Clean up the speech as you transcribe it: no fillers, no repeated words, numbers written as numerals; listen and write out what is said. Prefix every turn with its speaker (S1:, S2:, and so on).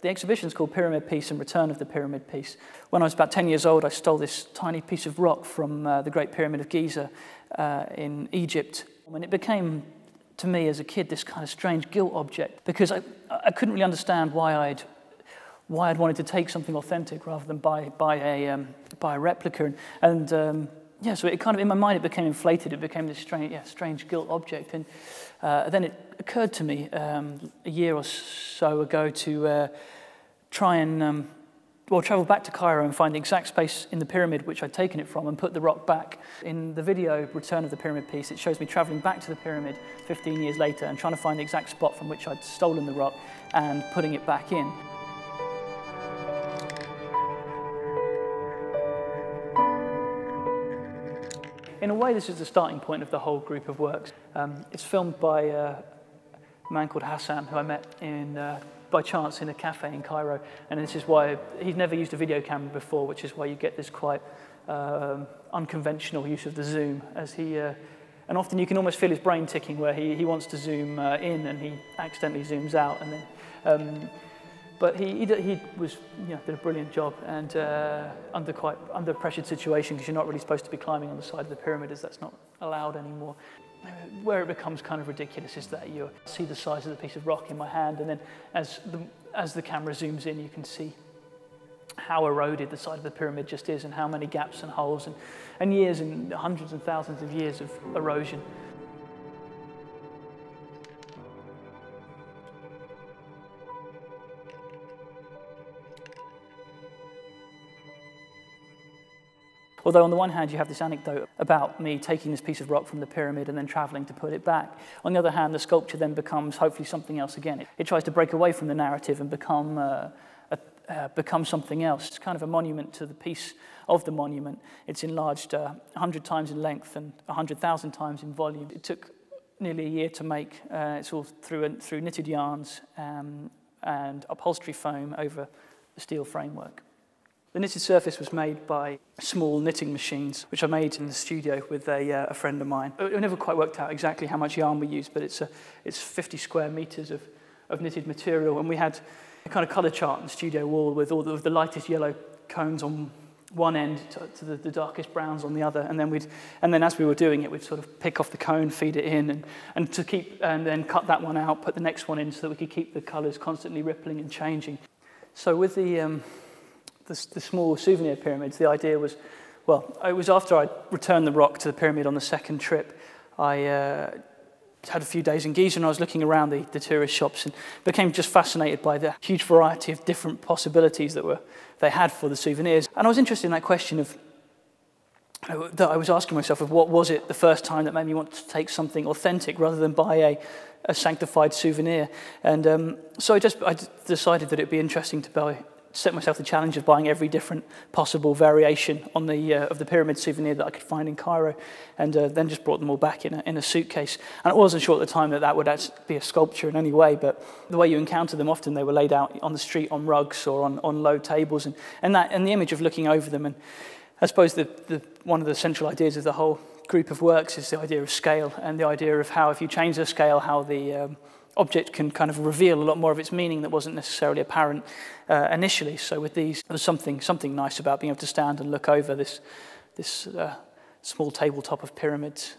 S1: The exhibition's called Pyramid Piece and Return of the Pyramid Piece. When I was about 10 years old, I stole this tiny piece of rock from the Great Pyramid of Giza in Egypt. And it became, to me as a kid, this kind of strange guilt object, because I couldn't really understand why I'd wanted to take something authentic rather than buy a replica. And yeah, so it kind of, in my mind, it became inflated. It became this strange guilt object. And then it occurred to me a year or so ago to try and travel back to Cairo and find the exact space in the pyramid which I'd taken it from and put the rock back. In the video, Return of the Pyramid Piece, it shows me traveling back to the pyramid 15 years later and trying to find the exact spot from which I'd stolen the rock and putting it back in. In a way, this is the starting point of the whole group of works. It's filmed by a man called Hassan, who I met by chance in a cafe in Cairo, and this is why he'd never used a video camera before, which is why you get this quite unconventional use of the zoom. And often you can almost feel his brain ticking, where he wants to zoom in and he accidentally zooms out, and then. But he was, did a brilliant job, and under pressured situation, because you're not really supposed to be climbing on the side of the pyramid, as that's not allowed anymore. Where it becomes kind of ridiculous is that you see the size of the piece of rock in my hand, and then as the camera zooms in, you can see how eroded the side of the pyramid just is, and how many gaps and holes, and years and hundreds and thousands of years of erosion. Although on the one hand you have this anecdote about me taking this piece of rock from the pyramid and then travelling to put it back. On the other hand, the sculpture then becomes hopefully something else again. It tries to break away from the narrative and become something else. It's kind of a monument to the piece of the monument. It's enlarged 100 times in length and 100,000 times in volume. It took nearly a year to make. It's all through knitted yarns and upholstery foam over the steel framework. The knitted surface was made by small knitting machines, which I made in the studio with a friend of mine. It never quite worked out exactly how much yarn we used, but it's 50 square meters of knitted material, and we had a kind of colour chart on the studio wall with all the lightest yellow cones on one end to the darkest browns on the other, and then as we were doing it, we'd sort of pick off the cone, feed it in, and then cut that one out, put the next one in, so that we could keep the colours constantly rippling and changing. So with the small souvenir pyramids, the idea was, well, it was after I returned the rock to the pyramid on the second trip. I had a few days in Giza, and I was looking around the tourist shops and became just fascinated by the huge variety of different possibilities that they had for the souvenirs. And I was interested in that question that I was asking myself of what was it the first time that made me want to take something authentic rather than buy a sanctified souvenir. And so I decided that it'd be interesting to set myself the challenge of buying every different possible variation on of the pyramid souvenir that I could find in Cairo, and then just brought them all back in a suitcase. And I wasn't sure at the time that would actually be a sculpture in any way, but the way you encounter them, often they were laid out on the street on rugs or on low tables, and the image of looking over them. And I suppose one of the central ideas of the whole group of works is the idea of scale, and the idea of how if you change the scale, how the object can kind of reveal a lot more of its meaning that wasn't necessarily apparent initially. So with these, there was something nice about being able to stand and look over this small tabletop of pyramids